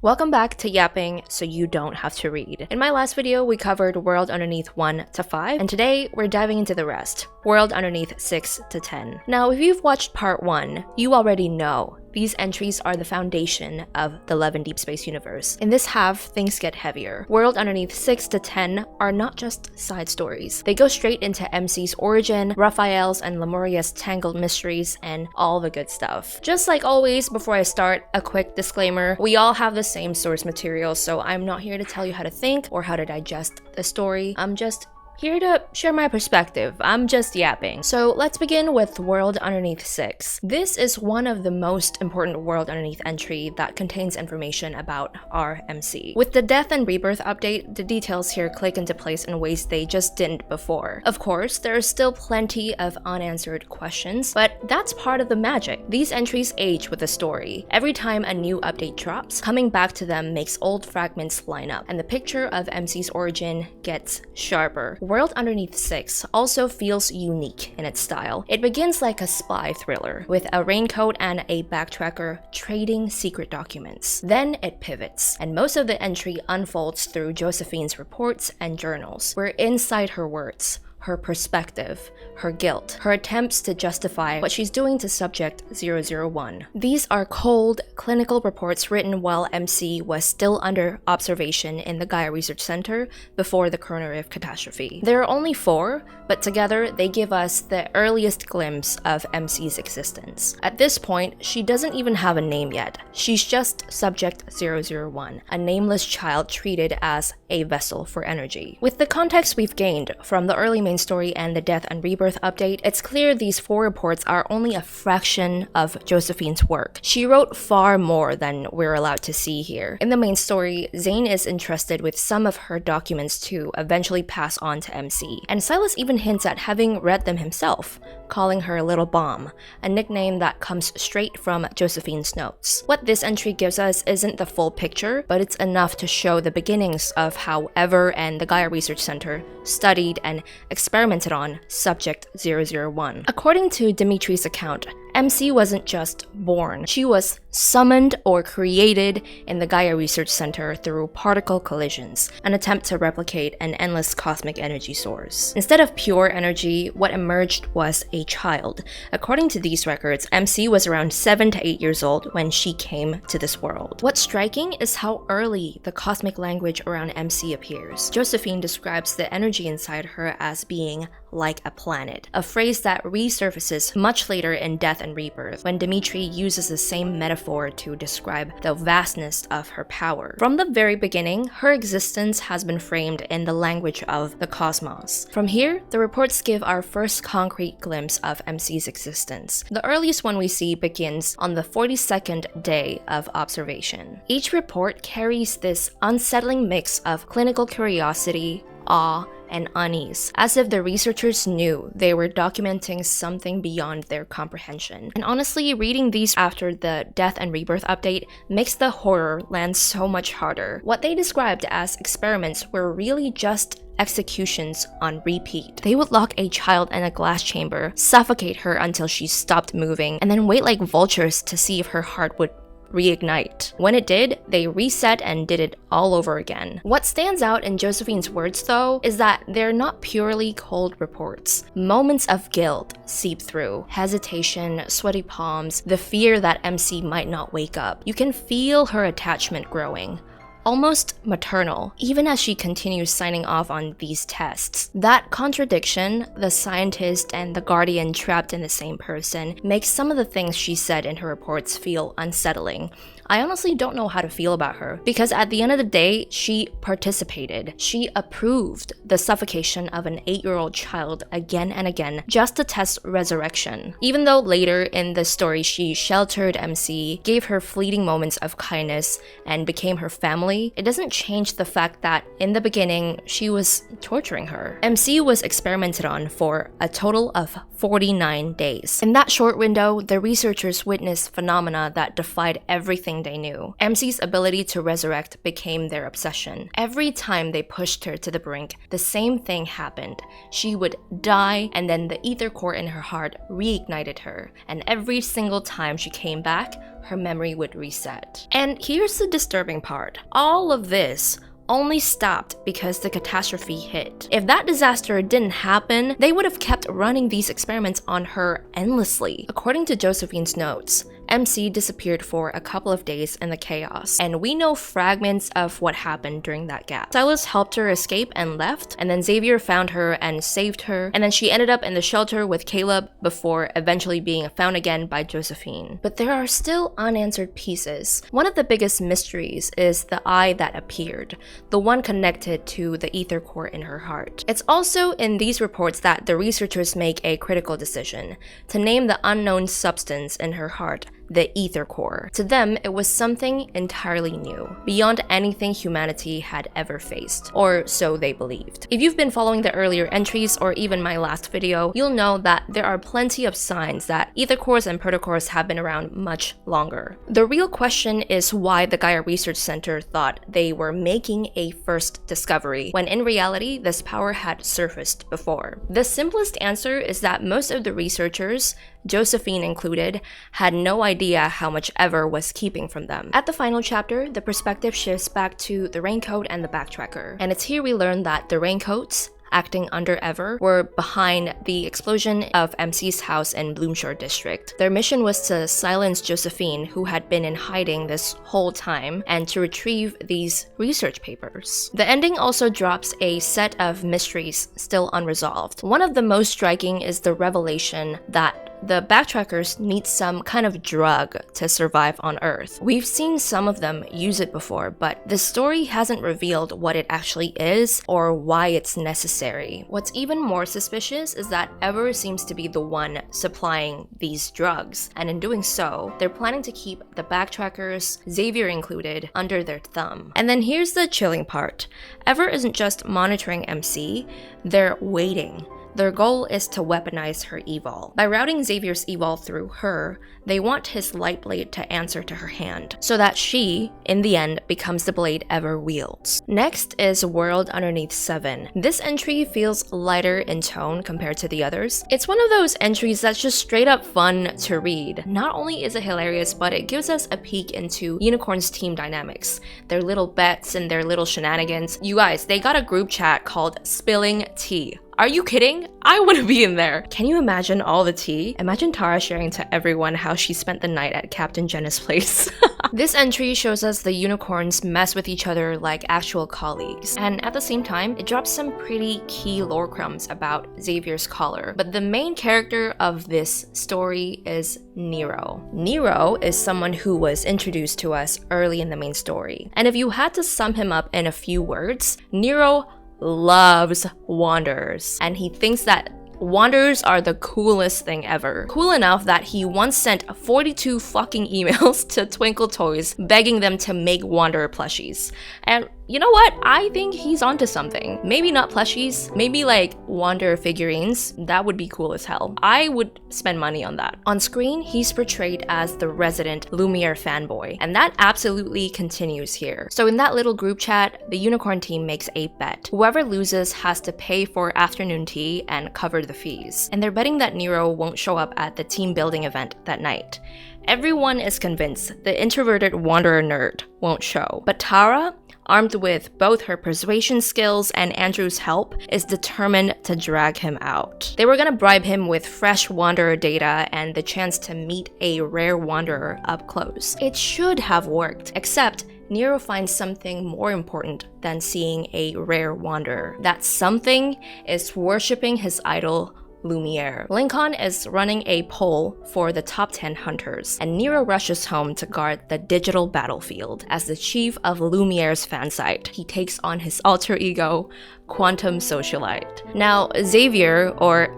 Welcome back to Yapping So You Don't Have to Read. In my last video, we covered World Underneath 1 to 5, and today we're diving into the rest, World Underneath 6 to 10. Now, if you've watched part 1, you already know these entries are the foundation of the Love and Deepspace universe. In this half, things get heavier. World Underneath 6 to 10 are not just side stories. They go straight into MC's origin, Rafayel's and Lemuria's tangled mysteries, and all the good stuff. Just like always, before I start, a quick disclaimer. We all have the same source material, so I'm not here to tell you how to think or how to digest the story. I'm just here to share my perspective. I'm just yapping. So let's begin with World Underneath 6. This is one of the most important World Underneath entry that contains information about our MC. With the Death and Rebirth update, the details here click into place in ways they just didn't before. Of course, there is still plenty of unanswered questions, but that's part of the magic. These entries age with the story. Every time a new update drops, coming back to them makes old fragments line up, and the picture of MC's origin gets sharper. World Underneath 6 also feels unique in its style. It begins like a spy thriller, with a raincoat and a backtracker trading secret documents. Then it pivots, and most of the entry unfolds through Josephine's reports and journals. We're inside her words, her perspective, her guilt, her attempts to justify what she's doing to Subject 001. These are cold, clinical reports written while MC was still under observation in the Gaia Research Center before the coronavirus catastrophe. There are only 4, but together they give us the earliest glimpse of MC's existence. At this point, she doesn't even have a name yet. She's just Subject 001, a nameless child treated as a vessel for energy. With the context we've gained from the early main story and the Death and Rebirth update, it's clear these 4 reports are only a fraction of Josephine's work. She wrote far more than we're allowed to see here. In the main story, Zayne is entrusted with some of her documents to eventually pass on to MC, and Sylus even hints at having read them himself, calling her Little Bomb, a nickname that comes straight from Josephine's notes. What this entry gives us isn't the full picture, but it's enough to show the beginnings of how Ever and the Gaia Research Center studied and experimented on Subject 001. According to Dimitri's account, MC wasn't just born, she was summoned or created in the Gaia Research Center through particle collisions, an attempt to replicate an endless cosmic energy source. Instead of pure energy, what emerged was a child. According to these records, MC was around 7 to 8 years old when she came to this world. What's striking is how early the cosmic language around MC appears. Josephine describes the energy inside her as being like a planet, a phrase that resurfaces much later in Death and Rebirth, when Dimitri uses the same metaphor to describe the vastness of her power. From the very beginning, her existence has been framed in the language of the cosmos. From here, the reports give our first concrete glimpse of MC's existence. The earliest one we see begins on the 42nd day of observation. Each report carries this unsettling mix of clinical curiosity, awe, and unease, as if the researchers knew they were documenting something beyond their comprehension. And honestly, reading these after the Death and Rebirth update makes the horror land so much harder. What they described as experiments were really just executions on repeat. They would lock a child in a glass chamber, suffocate her until she stopped moving, and then wait like vultures to see if her heart would reignite. When it did, they reset and did it all over again. What stands out in Josephine's words, though, is that they're not purely cold reports. Moments of guilt seep through. Hesitation, sweaty palms, the fear that MC might not wake up. You can feel her attachment growing, almost maternal, even as she continues signing off on these tests. That contradiction, the scientist and the guardian trapped in the same person, makes some of the things she said in her reports feel unsettling. I honestly don't know how to feel about her, because at the end of the day, she participated. She approved the suffocation of an 8-year-old child again and again just to test resurrection. Even though later in the story she sheltered MC, gave her fleeting moments of kindness, and became her family, it doesn't change the fact that in the beginning, she was torturing her. MC was experimented on for a total of 49 days. In that short window, the researchers witnessed phenomena that defied everything everything they knew. MC's ability to resurrect became their obsession. Every time they pushed her to the brink, the same thing happened. She would die, and then the ether core in her heart reignited her, and every single time she came back, her memory would reset. And here's the disturbing part. All of this only stopped because the catastrophe hit. If that disaster didn't happen, they would have kept running these experiments on her endlessly. According to Josephine's notes, MC disappeared for a couple of days in the chaos, and we know fragments of what happened during that gap. Sylus helped her escape and left, and then Xavier found her and saved her, and then she ended up in the shelter with Caleb before eventually being found again by Josephine. But there are still unanswered pieces. One of the biggest mysteries is the eye that appeared, the one connected to the ether core in her heart. It's also in these reports that the researchers make a critical decision to name the unknown substance in her heart the ether core. To them, it was something entirely new, beyond anything humanity had ever faced, or so they believed. If you've been following the earlier entries or even my last video, you'll know that there are plenty of signs that ether cores and protocores have been around much longer. The real question is why the Gaia Research Center thought they were making a first discovery, when in reality, this power had surfaced before. The simplest answer is that most of the researchers, Josephine included, had no idea how much Ever was keeping from them. At the final chapter, the perspective shifts back to the Raincoat and the Backtracker, and it's here we learn that the Raincoats, acting under Ever, were behind the explosion of MC's house in Bloomshore District. Their mission was to silence Josephine, who had been in hiding this whole time, and to retrieve these research papers. The ending also drops a set of mysteries still unresolved. One of the most striking is the revelation that the Backtrackers need some kind of drug to survive on Earth. We've seen some of them use it before, but the story hasn't revealed what it actually is or why it's necessary. What's even more suspicious is that Ever seems to be the one supplying these drugs, and in doing so, they're planning to keep the Backtrackers, Xavier included, under their thumb. And then here's the chilling part. Ever isn't just monitoring MC, they're waiting. Their goal is to weaponize her evil. By routing Xavier's evil through her, they want his light blade to answer to her hand, so that she, in the end, becomes the blade Ever wields. Next is World Underneath 7. This entry feels lighter in tone compared to the others. It's one of those entries that's just straight up fun to read. Not only is it hilarious, but it gives us a peek into Unicorn's team dynamics, their little bets and their little shenanigans. You guys, they got a group chat called Spilling Tea. Are you kidding? I want to be in there. Can you imagine all the tea? Imagine Tara sharing to everyone how she spent the night at Captain Jenna's place. This entry shows us the unicorns mess with each other like actual colleagues, and at the same time, it drops some pretty key lore crumbs about Xavier's collar. But the main character of this story is Nero. Nero is someone who was introduced to us early in the main story, and if you had to sum him up in a few words, Nero loves wanderers, and he thinks that wanderers are the coolest thing ever. Cool enough that he once sent 42 fucking emails to Twinkle Toys begging them to make wanderer plushies. And you know what? I think he's onto something. Maybe not plushies, maybe like wanderer figurines. That would be cool as hell. I would spend money on that. On screen, he's portrayed as the resident Lumiere fanboy, and that absolutely continues here. So in that little group chat, the unicorn team makes a bet. Whoever loses has to pay for afternoon tea and cover the fees. And they're betting that Nero won't show up at the team building event that night. Everyone is convinced the introverted wanderer nerd won't show, but Tara, armed with both her persuasion skills and Andrew's help, is determined to drag him out. They were gonna bribe him with fresh wanderer data and the chance to meet a rare wanderer up close. It should have worked, except Nero finds something more important than seeing a rare wanderer. That something is worshipping his idol, Lumiere. Lincoln is running a poll for the top 10 hunters, and Nero rushes home to guard the digital battlefield. As the chief of Lumiere's fan site, he takes on his alter ego, Quantum Socialite. Now, Xavier, or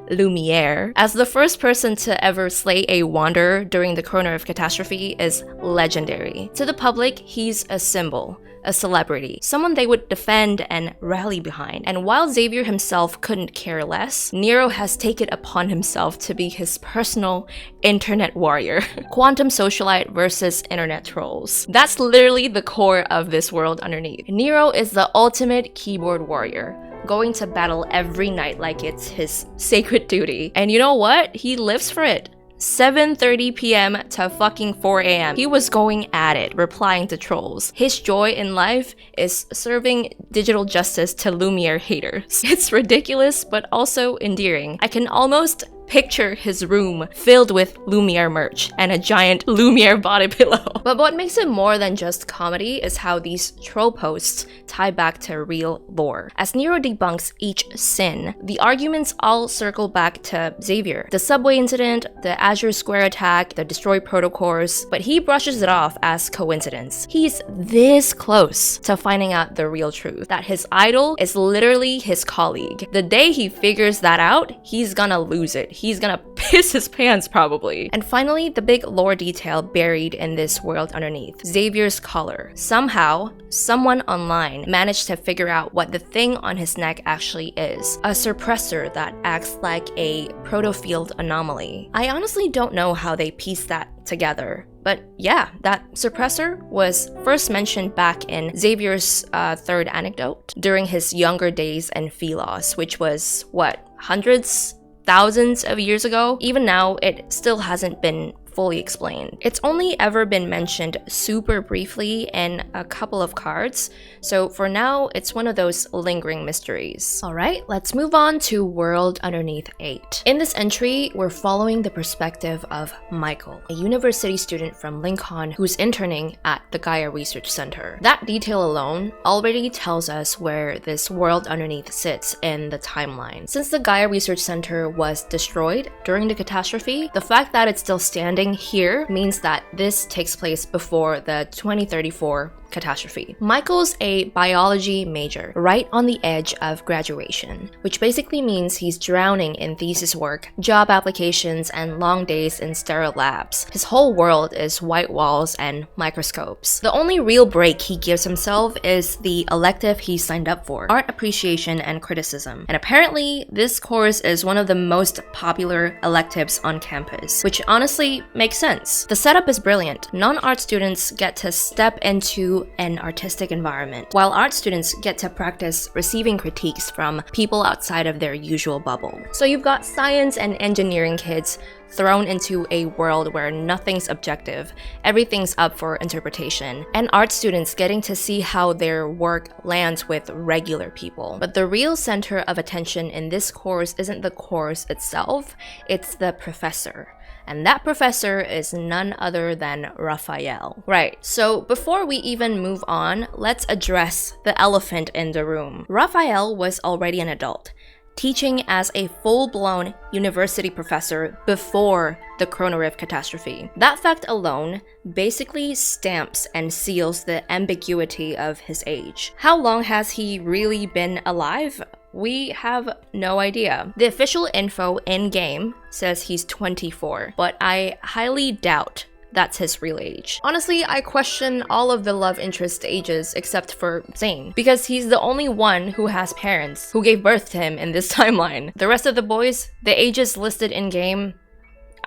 Lumiere, as the first person to ever slay a wanderer during the Coronerif catastrophe is legendary. To the public, he's a symbol, a celebrity, someone they would defend and rally behind. And while Xavier himself couldn't care less, Nero has taken upon himself to be his personal internet warrior. Quantum socialite versus internet trolls. That's literally the core of this world underneath. Nero is the ultimate keyboard warrior, going to battle every night like it's his sacred duty. And you know what? He lives for it. 7:30 p.m. to fucking 4 a.m. He was going at it, replying to trolls. His joy in life is serving digital justice to Lumiere haters. It's ridiculous, but also endearing. I can almost picture his room filled with Lumiere merch and a giant Lumiere body pillow. But what makes it more than just comedy is how these troll posts tie back to real lore. As Nero debunks each sin, the arguments all circle back to Xavier. The subway incident, the Azure Square attack, the destroyed protocols, but he brushes it off as coincidence. He's this close to finding out the real truth, that his idol is literally his colleague. The day he figures that out, he's gonna lose it. He's gonna piss his pants probably. And finally, the big lore detail buried in this world underneath. Xavier's collar. Somehow, someone online managed to figure out what the thing on his neck actually is. A suppressor that acts like a protofield anomaly. I honestly don't know how they pieced that together. But yeah, that suppressor was first mentioned back in Xavier's third anecdote during his younger days in Philos, which was, what, hundreds? Thousands of years ago. Even now, it still hasn't been fully explained. It's only ever been mentioned super briefly in a couple of cards, so for now, it's one of those lingering mysteries. Alright, let's move on to World Underneath 8. In this entry, we're following the perspective of Michael, a university student from Lincoln who's interning at the Gaia Research Center. That detail alone already tells us where this world underneath sits in the timeline. Since the Gaia Research Center was destroyed during the catastrophe, the fact that it's still standing here means that this takes place before the 2034 catastrophe. Michael's a biology major, right on the edge of graduation, which basically means he's drowning in thesis work, job applications, and long days in sterile labs. His whole world is white walls and microscopes. The only real break he gives himself is the elective he signed up for, art appreciation and criticism. And apparently, this course is one of the most popular electives on campus, which honestly makes sense. The setup is brilliant. Non-art students get to step into an artistic environment, while art students get to practice receiving critiques from people outside of their usual bubble. So you've got science and engineering kids thrown into a world where nothing's objective, everything's up for interpretation, and art students getting to see how their work lands with regular people. But the real center of attention in this course isn't the course itself, it's the professor. And that professor is none other than Rafayel. Right, so before we even move on, let's address the elephant in the room. Rafayel was already an adult, teaching as a full-blown university professor before the Coronerif catastrophe. That fact alone basically stamps and seals the ambiguity of his age. How long has he really been alive? We have no idea. The official info in-game says he's 24, but I highly doubt that's his real age. Honestly, I question all of the love interest ages except for Zayne, because he's the only one who has parents who gave birth to him in this timeline. The rest of the boys, the ages listed in-game,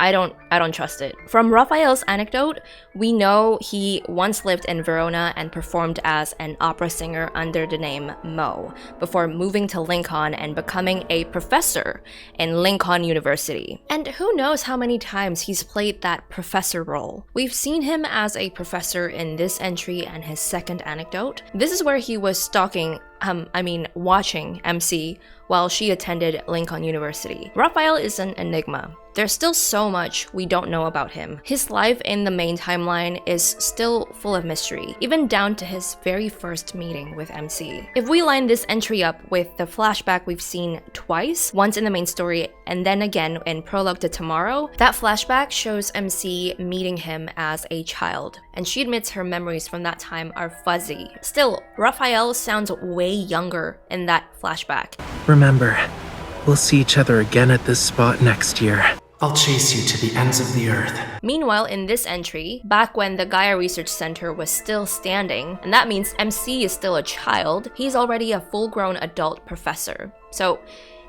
I don't trust it. From Rafayel's anecdote, we know he once lived in Verona and performed as an opera singer under the name Mo, before moving to Lincoln and becoming a professor in Lincoln University. And who knows how many times he's played that professor role. We've seen him as a professor in this entry and his second anecdote. This is where he was watching MC while she attended Lincoln University. Rafayel is an enigma. There's still so much we don't know about him. His life in the main timeline is still full of mystery, even down to his very first meeting with MC. If we line this entry up with the flashback we've seen twice, once in the main story and then again in Prologue to Tomorrow, that flashback shows MC meeting him as a child, and she admits her memories from that time are fuzzy. Still, Rafayel sounds way younger in that flashback. Remember, We'll see each other again at this spot next year. I'll chase you to the ends of the earth. Meanwhile, in this entry, back when the Gaia Research Center was still standing, and that means MC is still a child, he's already a full-grown adult professor. So,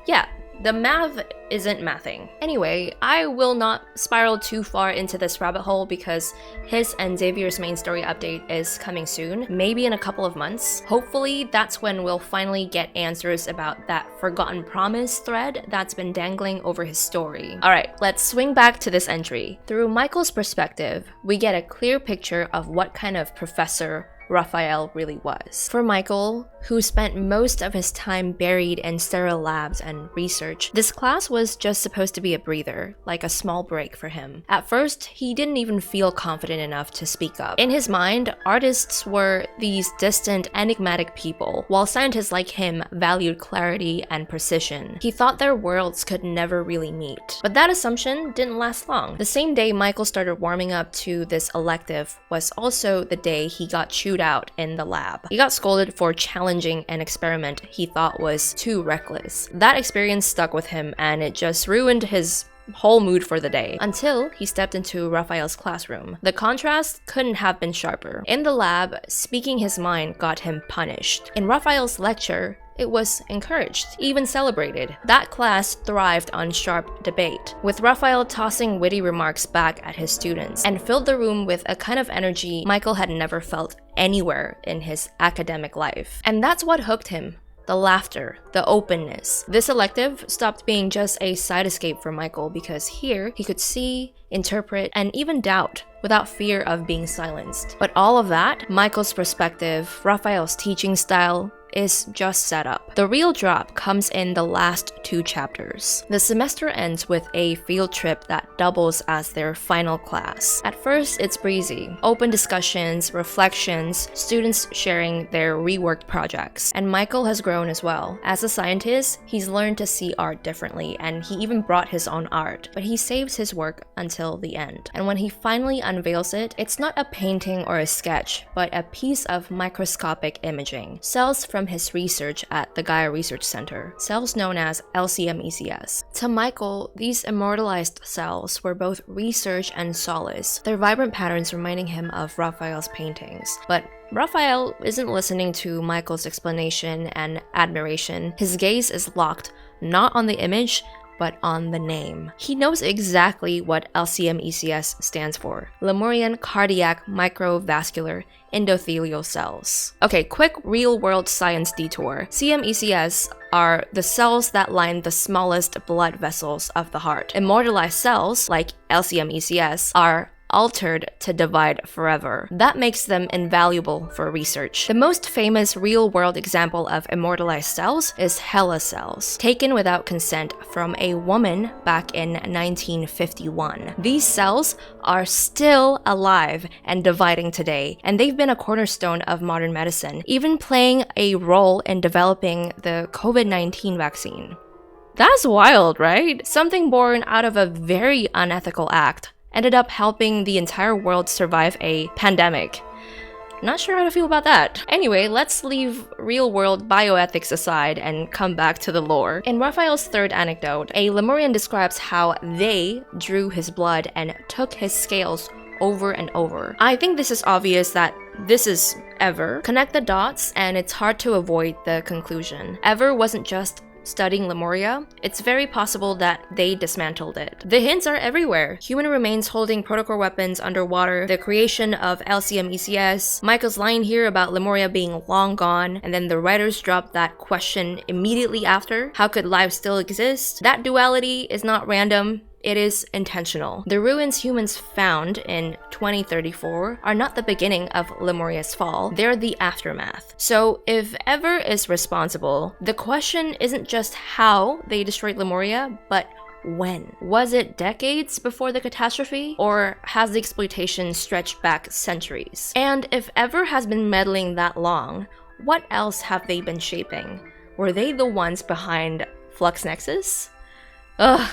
yeah, the math isn't mathing. Anyway, I will not spiral too far into this rabbit hole because his and Xavier's main story update is coming soon, maybe in a couple of months. Hopefully, that's when we'll finally get answers about that forgotten promise thread that's been dangling over his story. Alright, let's swing back to this entry. Through Michael's perspective, we get a clear picture of what kind of professor Rafayel really was. For Michael, who spent most of his time buried in sterile labs and research, this class was just supposed to be a breather, like a small break for him. At first, he didn't even feel confident enough to speak up. In his mind, artists were these distant, enigmatic people, while scientists like him valued clarity and precision. He thought their worlds could never really meet. But that assumption didn't last long. The same day Michael started warming up to this elective was also the day he got chewed out in the lab. He got scolded for challenging an experiment he thought was too reckless. That experience stuck with him and it just ruined his whole mood for the day, until he stepped into Rafayel's classroom. The contrast couldn't have been sharper. In the lab, speaking his mind got him punished. In Rafayel's lecture, it was encouraged, even celebrated. That class thrived on sharp debate, with Rafayel tossing witty remarks back at his students, and filled the room with a kind of energy Michael had never felt anywhere in his academic life. And that's what hooked him. The laughter, the openness. This elective stopped being just a side escape for Michael because here he could see, interpret, and even doubt without fear of being silenced. But all of that, Michael's perspective, Rafayel's teaching style, is just set up. The real drop comes in the last 2 chapters. The semester ends with a field trip that doubles as their final class. At first, it's breezy. Open discussions, reflections, students sharing their reworked projects. And Michael has grown as well. As a scientist, he's learned to see art differently, and he even brought his own art. But he saves his work until the end. And when he finally unveils it, it's not a painting or a sketch, but a piece of microscopic imaging. Cells from his research at the Gaia Research Center, cells known as LCMECS. To Michael, these immortalized cells were both research and solace, their vibrant patterns reminding him of Rafayel's paintings. But Rafayel isn't listening to Michael's explanation and admiration. His gaze is locked not on the image, but on the name. He knows exactly what LCMECS stands for: Lemurian Cardiac Microvascular Endothelial Cells. Okay, quick real-world science detour. CMECS are the cells that line the smallest blood vessels of the heart. Immortalized cells, like LCMECS, are altered to divide forever. That makes them invaluable for research. The most famous real-world example of immortalized cells is HeLa cells, taken without consent from a woman back in 1951. These cells are still alive and dividing today, and they've been a cornerstone of modern medicine, even playing a role in developing the COVID-19 vaccine. That's wild, right? Something born out of a very unethical act ended up helping the entire world survive a pandemic. Not sure how to feel about that. Anyway, let's leave real-world bioethics aside and come back to the lore. In Rafayel's third anecdote, a Lemurian describes how they drew his blood and took his scales over and over. I think this is obvious that this is Ever. Connect the dots and it's hard to avoid the conclusion. Ever wasn't just studying Lemuria, it's very possible that they dismantled it. The hints are everywhere. Human remains holding protocore weapons underwater, the creation of LCMECS, Michael's line here about Lemuria being long gone, and then the writers dropped that question immediately after: how could life still exist? That duality is not random. It is intentional. The ruins humans found in 2034 are not the beginning of Lemuria's fall, they're the aftermath. So if Ever is responsible, the question isn't just how they destroyed Lemuria, but when? Was it decades before the catastrophe? Or has the exploitation stretched back centuries? And if Ever has been meddling that long, what else have they been shaping? Were they the ones behind Flux Nexus? Ugh.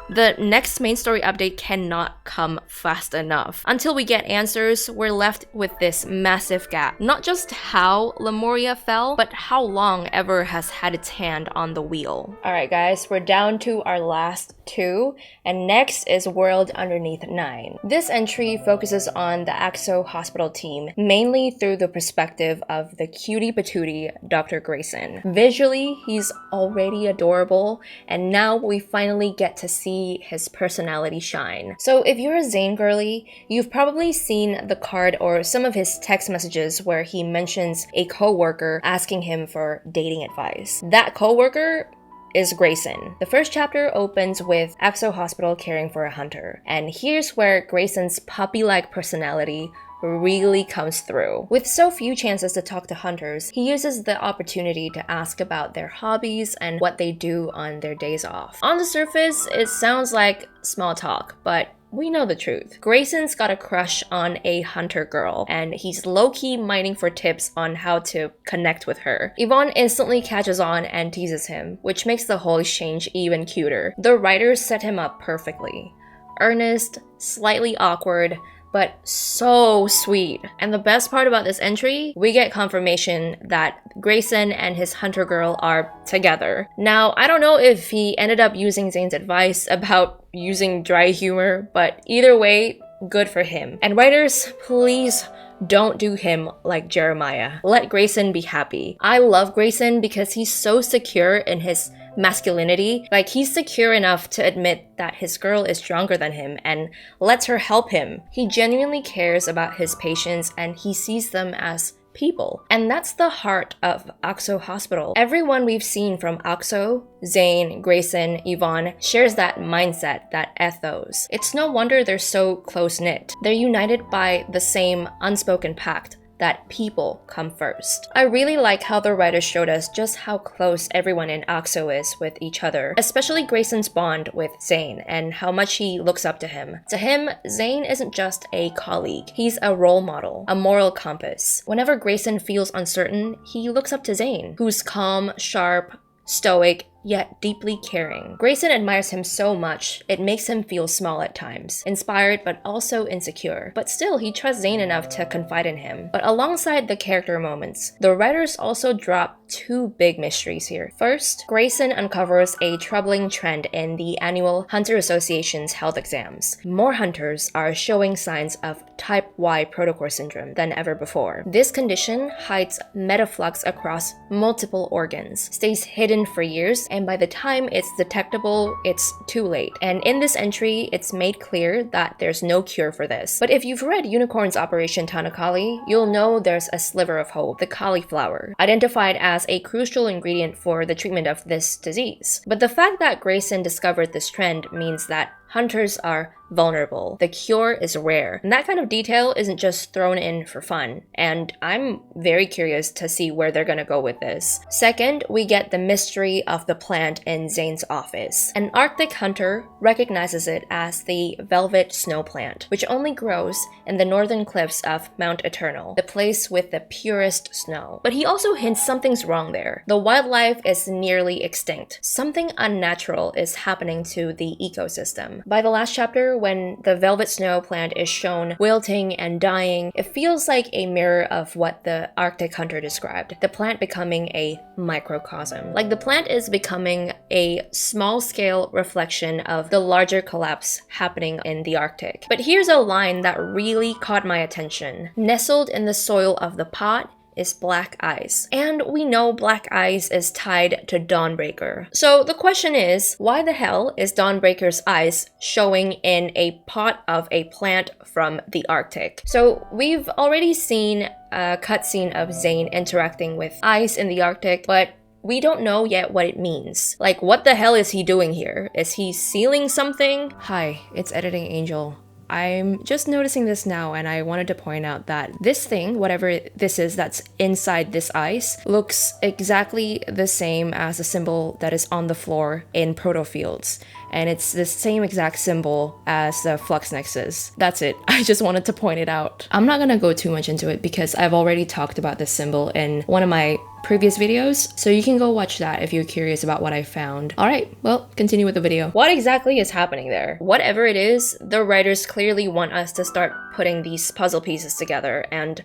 The next main story update cannot come fast enough. Until we get answers, we're left with this massive gap. Not just how Lemuria fell, but how long Ever has had its hand on the wheel. Alright guys, we're down to our last 2, and next is World Underneath 9. This entry focuses on the Akso Hospital team, mainly through the perspective of the cutie patootie Dr. Grayson. Visually, he's already adorable, and now we finally get to see his personality shine. So if you're a Zayne girly, you've probably seen the card or some of his text messages where he mentions a co-worker asking him for dating advice. That co-worker is Grayson. The first chapter opens with Akso Hospital caring for a hunter, and here's where Grayson's puppy-like personality really comes through. With so few chances to talk to hunters, he uses the opportunity to ask about their hobbies and what they do on their days off. On the surface, it sounds like small talk, but we know the truth. Grayson's got a crush on a hunter girl, and he's low-key mining for tips on how to connect with her. Yvonne instantly catches on and teases him, which makes the whole exchange even cuter. The writers set him up perfectly. Earnest, slightly awkward, but so sweet. And the best part about this entry, we get confirmation that Grayson and his hunter girl are together. Now, I don't know if he ended up using Zayne's advice about using dry humor, but either way, good for him. And writers, please don't do him like Jeremiah. Let Grayson be happy. I love Grayson because he's so secure in his masculinity. Like, he's secure enough to admit that his girl is stronger than him and lets her help him. He genuinely cares about his patients and he sees them as people. And that's the heart of Akso Hospital. Everyone we've seen from Akso, Zayne, Grayson, Yvonne shares that mindset, that ethos. It's no wonder they're so close-knit. They're united by the same unspoken pact that people come first. I really like how the writers showed us just how close everyone in Akso is with each other, especially Grayson's bond with Zayne and how much he looks up to him. To him, Zayne isn't just a colleague, he's a role model, a moral compass. Whenever Grayson feels uncertain, he looks up to Zayne, who's calm, sharp, stoic, yet deeply caring. Grayson admires him so much, it makes him feel small at times, inspired but also insecure. But still, he trusts Zayne enough to confide in him. But alongside the character moments, the writers also drop 2 big mysteries here. First, Grayson uncovers a troubling trend in the annual Hunter Association's health exams. More hunters are showing signs of type Y protocore syndrome than ever before. This condition hides metaflux across multiple organs, stays hidden for years, and by the time it's detectable, it's too late. And in this entry, it's made clear that there's no cure for this. But if you've read Unicorn's Operation Tanakali, you'll know there's a sliver of hope, the cauliflower, identified as a crucial ingredient for the treatment of this disease. But the fact that Grayson discovered this trend means that hunters are vulnerable. The cure is rare. And that kind of detail isn't just thrown in for fun. And I'm very curious to see where they're gonna go with this. Second, we get the mystery of the plant in Zayne's office. An Arctic hunter recognizes it as the velvet snow plant, which only grows in the northern cliffs of Mount Eternal, the place with the purest snow. But he also hints something's wrong there. The wildlife is nearly extinct. Something unnatural is happening to the ecosystem. By the last chapter, when the velvet snow plant is shown wilting and dying, it feels like a mirror of what the Arctic hunter described, the plant becoming a microcosm. Like the plant is becoming a small-scale reflection of the larger collapse happening in the Arctic. But here's a line that really caught my attention. Nestled in the soil of the pot is black ice. And we know black ice is tied to Dawnbreaker. So the question is, why the hell is Dawnbreaker's ice showing in a pot of a plant from the Arctic? So we've already seen a cutscene of Zayne interacting with ice in the Arctic, but we don't know yet what it means. Like, what the hell is he doing here? Is he sealing something? Hi, it's Editing Angel. I'm just noticing this now, and I wanted to point out that this thing, whatever this is that's inside this ice, looks exactly the same as the symbol that is on the floor in Protofields. And it's the same exact symbol as the flux nexus. That's it. I just wanted to point it out. I'm not gonna go too much into it because I've already talked about this symbol in one of my previous videos, so you can go watch that if you're curious about what I found. Alright, well, continue with the video. What exactly is happening there? Whatever it is, the writers clearly want us to start putting these puzzle pieces together, and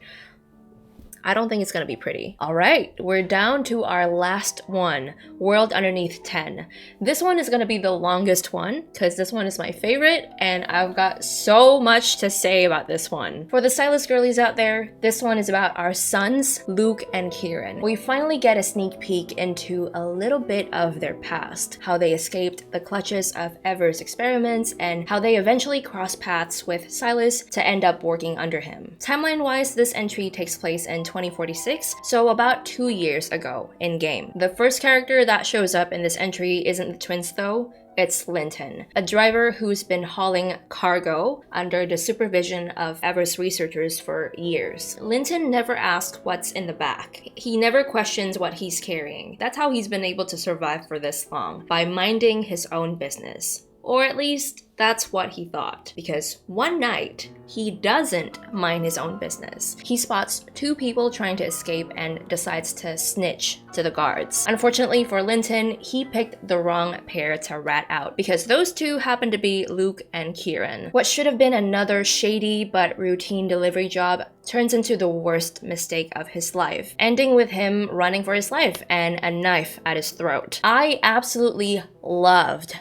I don't think it's gonna be pretty. Alright, we're down to our last one, World Underneath 10. This one is gonna be the longest one, because this one is my favorite, and I've got so much to say about this one. For the Sylus girlies out there, this one is about our sons, Luke and Kieran. We finally get a sneak peek into a little bit of their past, how they escaped the clutches of Ever's experiments, and how they eventually cross paths with Sylus to end up working under him. Timeline-wise, this entry takes place in 2046, so about 2 years ago in-game. The first character that shows up in this entry isn't the twins though, it's Linton, a driver who's been hauling cargo under the supervision of Ever's researchers for years. Linton never asks what's in the back. He never questions what he's carrying. That's how he's been able to survive for this long, by minding his own business. Or at least, that's what he thought. Because one night, he doesn't mind his own business. He spots 2 people trying to escape and decides to snitch to the guards. Unfortunately for Linton, he picked the wrong pair to rat out, because those 2 happen to be Luke and Kieran. What should have been another shady but routine delivery job turns into the worst mistake of his life, ending with him running for his life and a knife at his throat. I absolutely loved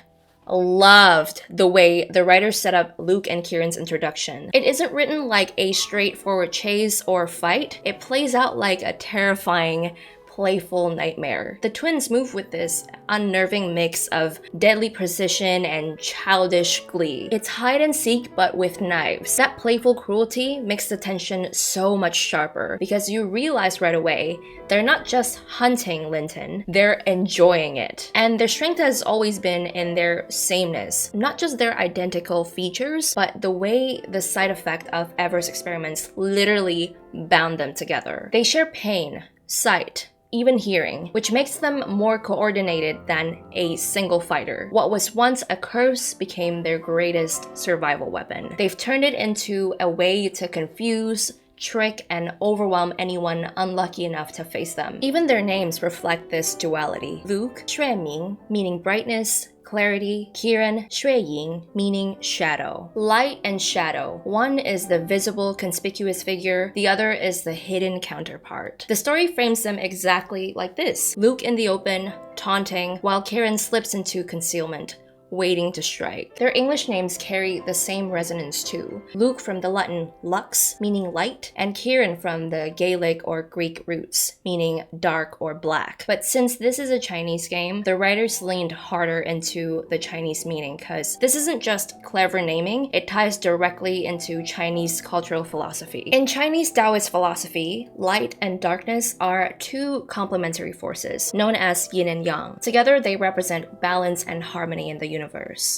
the way the writers set up Luke and Kieran's introduction. It isn't written like a straightforward chase or fight. It plays out like a terrifying, playful nightmare. The twins move with this unnerving mix of deadly precision and childish glee. It's hide and seek but with knives. That playful cruelty makes the tension so much sharper, because you realize right away they're not just hunting Linton, they're enjoying it. And their strength has always been in their sameness, not just their identical features, but the way the side effect of Ever's experiments literally bound them together. They share pain, sight, even hearing, which makes them more coordinated than a single fighter. What was once a curse became their greatest survival weapon. They've turned it into a way to confuse, trick, and overwhelm anyone unlucky enough to face them. Even their names reflect this duality. Luke, xueming, meaning brightness, clarity. Kieran, xueying, meaning shadow. Light and shadow. One is the visible, conspicuous figure, the other is the hidden counterpart. The story frames them exactly like this. Luke in the open, taunting, while Kieran slips into concealment, waiting to strike. Their English names carry the same resonance too. Luke from the Latin lux, meaning light, and Kieran from the Gaelic or Greek roots, meaning dark or black. But since this is a Chinese game, the writers leaned harder into the Chinese meaning, because this isn't just clever naming, it ties directly into Chinese cultural philosophy. In Chinese Taoist philosophy, light and darkness are 2 complementary forces, known as yin and yang. Together, they represent balance and harmony in the universe.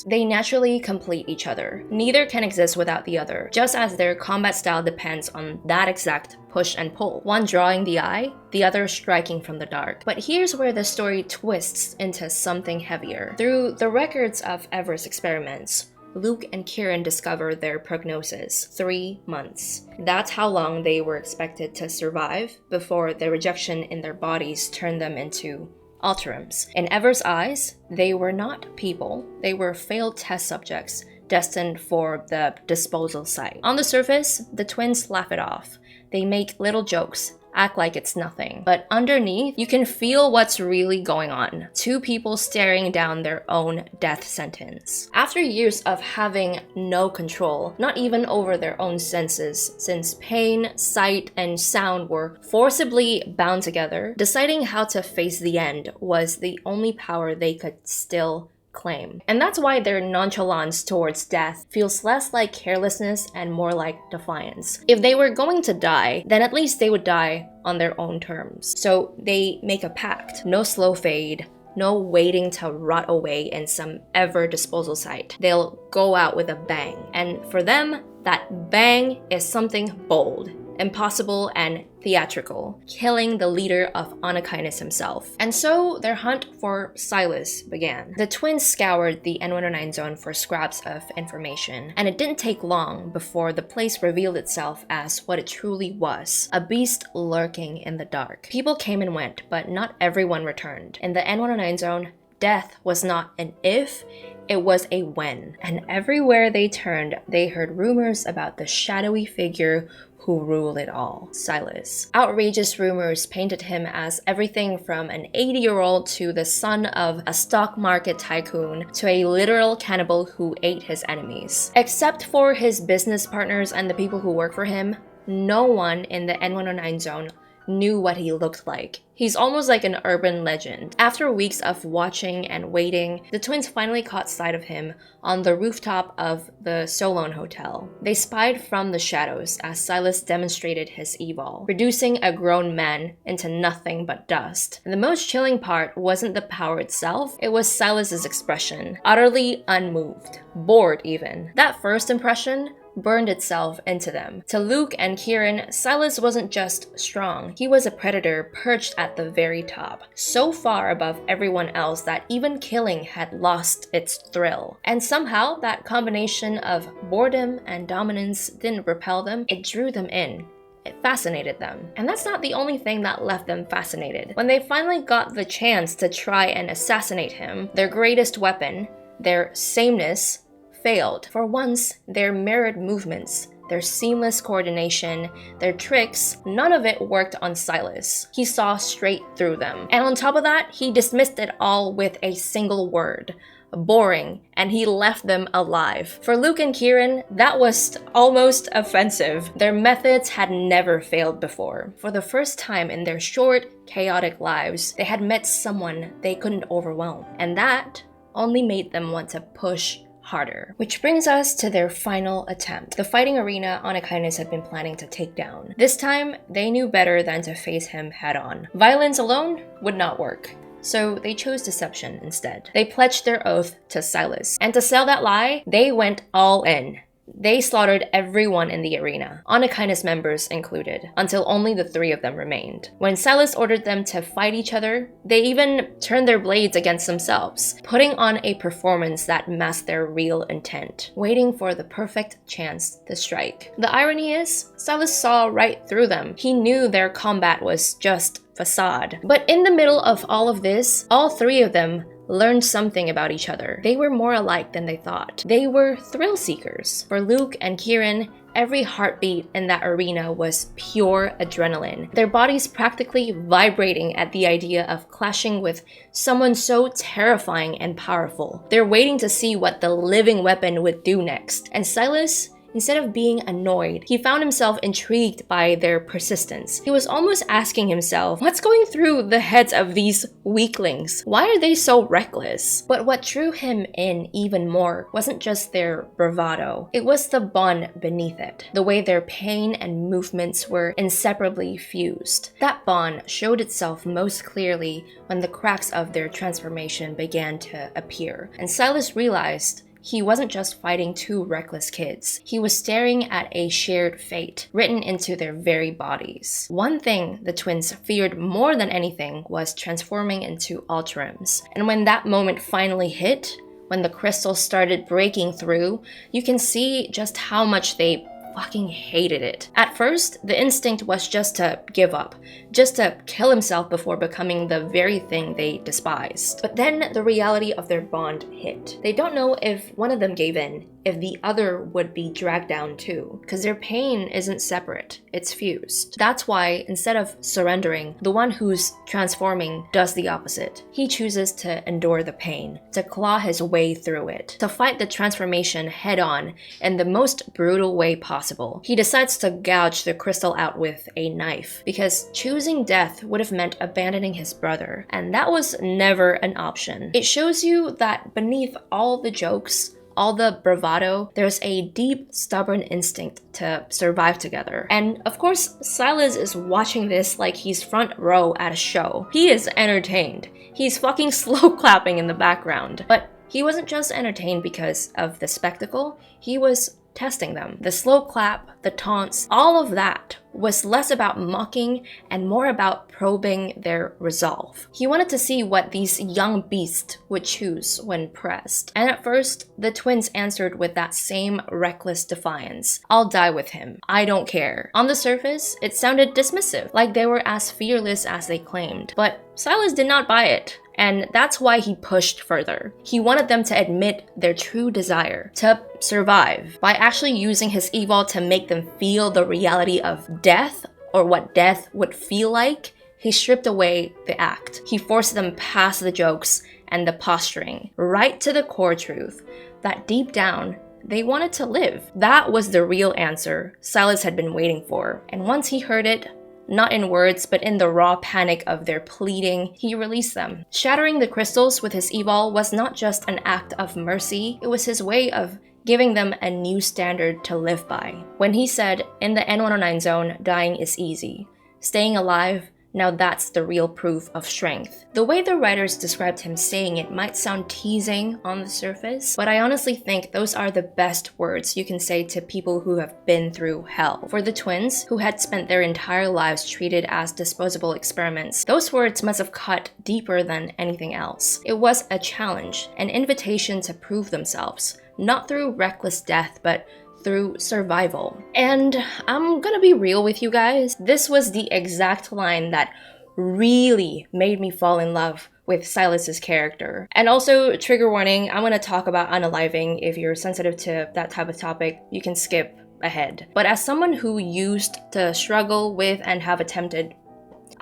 They naturally complete each other. Neither can exist without the other, just as their combat style depends on that exact push and pull. One drawing the eye, the other striking from the dark. But here's where the story twists into something heavier. Through the records of Ever's experiments, Luke and Kieran discover their prognosis: 3 months. That's how long they were expected to survive before the rejection in their bodies turned them into Alterums. In Ever's eyes, they were not people, they were failed test subjects destined for the disposal site. On the surface, the twins laugh it off. They make little jokes, act like it's nothing. But underneath, you can feel what's really going on. 2 people staring down their own death sentence. After years of having no control, not even over their own senses, since pain, sight, and sound were forcibly bound together, deciding how to face the end was the only power they could still claim. And that's why their nonchalance towards death feels less like carelessness and more like defiance. If they were going to die, then at least they would die on their own terms. So they make a pact. No slow fade, no waiting to rot away in some ever disposal site. They'll go out with a bang. And for them, that bang is something bold, impossible, and theatrical, killing the leader of Anakinus himself. And so their hunt for Sylus began. The twins scoured the N109 zone for scraps of information, and it didn't take long before the place revealed itself as what it truly was, a beast lurking in the dark. People came and went, but not everyone returned. In the N109 zone, death was not an if, it was a when. And everywhere they turned, they heard rumors about the shadowy figure who ruled it all, Sylus. Outrageous rumors painted him as everything from an 80-year-old to the son of a stock market tycoon to a literal cannibal who ate his enemies. Except for his business partners and the people who work for him, no one in the N109 zone knew what he looked like. He's almost like an urban legend. After weeks of watching and waiting, the twins finally caught sight of him on the rooftop of the Solon Hotel. They spied from the shadows as Sylus demonstrated his evil, reducing a grown man into nothing but dust. And the most chilling part wasn't the power itself, it was Sylus's expression, utterly unmoved, bored even. That first impression burned itself into them. To Luke and Kieran, Sylus wasn't just strong, he was a predator perched at the very top, so far above everyone else that even killing had lost its thrill. And somehow, that combination of boredom and dominance didn't repel them, it drew them in. It fascinated them. And that's not the only thing that left them fascinated. When they finally got the chance to try and assassinate him, their greatest weapon, their sameness, failed. For once, their mirrored movements, their seamless coordination, their tricks, none of it worked on Sylus. He saw straight through them. And on top of that, he dismissed it all with a single word: boring, and he left them alive. For Luke and Kieran, that was almost offensive. Their methods had never failed before. For the first time in their short, chaotic lives, they had met someone they couldn't overwhelm. And that only made them want to push harder. Which brings us to their final attempt, the fighting arena Anakinus had been planning to take down. This time, they knew better than to face him head-on. Violence alone would not work, so they chose deception instead. They pledged their oath to Sylus, and to sell that lie, they went all in. They slaughtered everyone in the arena, Anakinus members included, until only the 3 of them remained. When Sylus ordered them to fight each other, they even turned their blades against themselves, putting on a performance that masked their real intent, waiting for the perfect chance to strike. The irony is, Sylus saw right through them. He knew their combat was just facade. But in the middle of all of this, all 3 of them learned something about each other. They were more alike than they thought. They were thrill seekers. For Luke and Kieran, every heartbeat in that arena was pure adrenaline, their bodies practically vibrating at the idea of clashing with someone so terrifying and powerful. They're waiting to see what the living weapon would do next. And Sylus, instead of being annoyed, he found himself intrigued by their persistence. He was almost asking himself, what's going through the heads of these weaklings? Why are they so reckless? But what drew him in even more wasn't just their bravado, it was the bond beneath it, the way their pain and movements were inseparably fused. That bond showed itself most clearly when the cracks of their transformation began to appear, and Sylus realized he wasn't just fighting 2 reckless kids. He was staring at a shared fate written into their very bodies. One thing the twins feared more than anything was transforming into Ultrams. And when that moment finally hit, when the crystals started breaking through, you can see just how much they fucking hated it. At first, the instinct was just to give up, just to kill himself before becoming the very thing they despised. But then the reality of their bond hit. They don't know if one of them gave in, if the other would be dragged down too, because their pain isn't separate, it's fused. That's why, instead of surrendering, the one who's transforming does the opposite. He chooses to endure the pain, to claw his way through it, to fight the transformation head on in the most brutal way possible. He decides to gouge the crystal out with a knife, because choosing death would have meant abandoning his brother, and that was never an option. It shows you that beneath all the jokes, all the bravado, there's a deep, stubborn instinct to survive together. And of course, Sylus is watching this like he's front row at a show. He is entertained. He's fucking slow clapping in the background. But he wasn't just entertained because of the spectacle, he was testing them. The slow clap, the taunts, all of that was less about mocking and more about probing their resolve. He wanted to see what these young beasts would choose when pressed. And at first, the twins answered with that same reckless defiance. I'll die with him. I don't care. On the surface, it sounded dismissive, like they were as fearless as they claimed. But Sylus did not buy it. And that's why he pushed further. He wanted them to admit their true desire, to survive, by actually using his evil to make them feel the reality of death, or what death would feel like. He stripped away the act. He forced them past the jokes and the posturing, right to the core truth, that deep down, they wanted to live. That was the real answer Sylus had been waiting for. And once he heard it, not in words, but in the raw panic of their pleading, he released them. Shattering the crystals with his evil was not just an act of mercy, it was his way of giving them a new standard to live by. When he said, in the N109 zone, dying is easy. Staying alive, now that's the real proof of strength. The way the writers described him saying it might sound teasing on the surface, but I honestly think those are the best words you can say to people who have been through hell. For the twins, who had spent their entire lives treated as disposable experiments, those words must have cut deeper than anything else. It was a challenge, an invitation to prove themselves, not through reckless death, but through survival. And I'm gonna be real with you guys, this was the exact line that really made me fall in love with Sylus's character. And also, trigger warning, I'm gonna talk about unaliving. If you're sensitive to that type of topic, you can skip ahead. But as someone who used to struggle with and have attempted,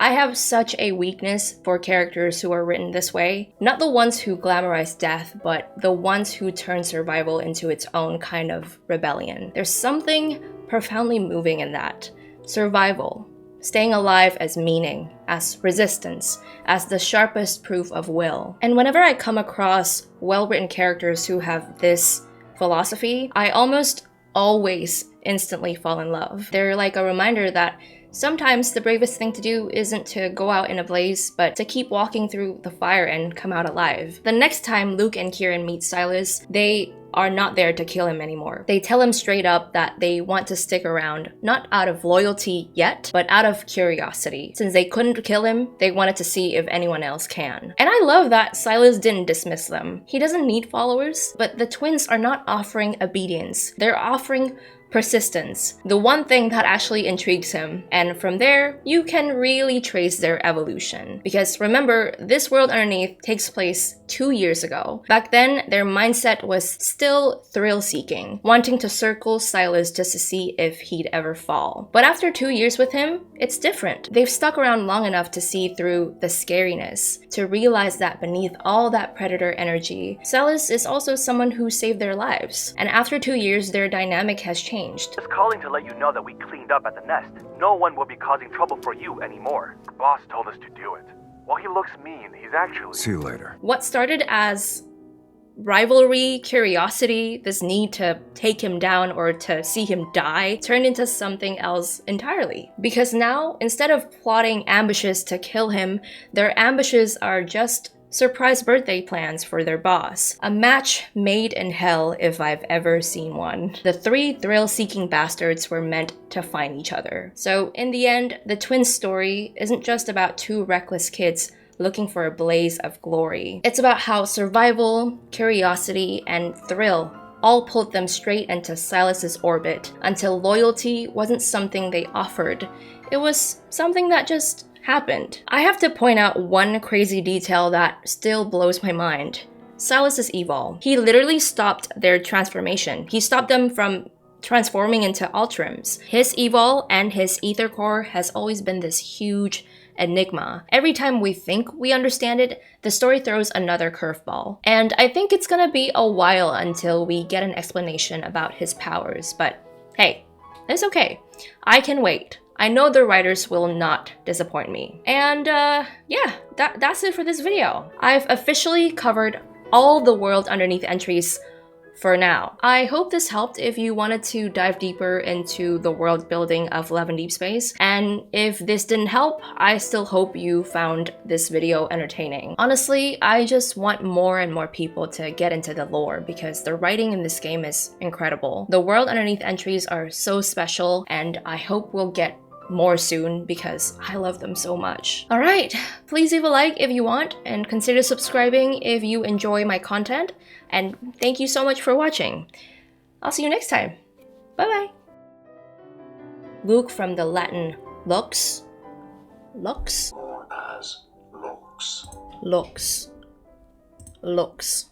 I have such a weakness for characters who are written this way. Not the ones who glamorize death, but the ones who turn survival into its own kind of rebellion. There's something profoundly moving in that. Survival. Staying alive as meaning, as resistance, as the sharpest proof of will. And whenever I come across well-written characters who have this philosophy, I almost always instantly fall in love. They're like a reminder that sometimes the bravest thing to do isn't to go out in a blaze, but to keep walking through the fire and come out alive. The next time Luke and Kieran meet Sylus, they are not there to kill him anymore. They tell him straight up that they want to stick around, not out of loyalty yet, but out of curiosity. Since they couldn't kill him, they wanted to see if anyone else can. And I love that Sylus didn't dismiss them. He doesn't need followers, but the twins are not offering obedience. They're offering persistence, the one thing that actually intrigues him. And from there, you can really trace their evolution. Because remember, this world underneath takes place 2 years ago. Back then, their mindset was still thrill-seeking, wanting to circle Sylus just to see if he'd ever fall. But after 2 years with him, it's different. They've stuck around long enough to see through the scariness, to realize that beneath all that predator energy, Sylus is also someone who saved their lives. And after 2 years, their dynamic has changed. Just calling to let you know that we cleaned up at the nest. No one will be causing trouble for you anymore. Boss told us to do it. While he looks mean, he's actually... See you later. What started as rivalry, curiosity, this need to take him down or to see him die, turned into something else entirely. Because now, instead of plotting ambushes to kill him, their ambushes are just surprise birthday plans for their boss. A match made in hell if I've ever seen one. The three thrill-seeking bastards were meant to find each other. So in the end, the twins' story isn't just about two reckless kids looking for a blaze of glory. It's about how survival, curiosity, and thrill all pulled them straight into Sylus's orbit until loyalty wasn't something they offered. It was something that just happened. I have to point out one crazy detail that still blows my mind. Sylus's evil. He literally stopped their transformation. He stopped them from transforming into Ultrams. His evil and his ether core has always been this huge enigma. Every time we think we understand it, the story throws another curveball. And I think it's gonna be a while until we get an explanation about his powers, but hey, it's okay. I can wait. I know the writers will not disappoint me. And yeah, that's it for this video. I've officially covered all the World Underneath entries for now. I hope this helped if you wanted to dive deeper into the world building of Love and Deepspace, and if this didn't help, I still hope you found this video entertaining. Honestly, I just want more and more people to get into the lore because the writing in this game is incredible. The world underneath entries are so special, and I hope we'll get more soon because I love them so much. Alright, please leave a like if you want and consider subscribing if you enjoy my content, and thank you so much for watching. I'll see you next time. Bye bye. Luke from the Latin lux, Or as looks. lux, lux.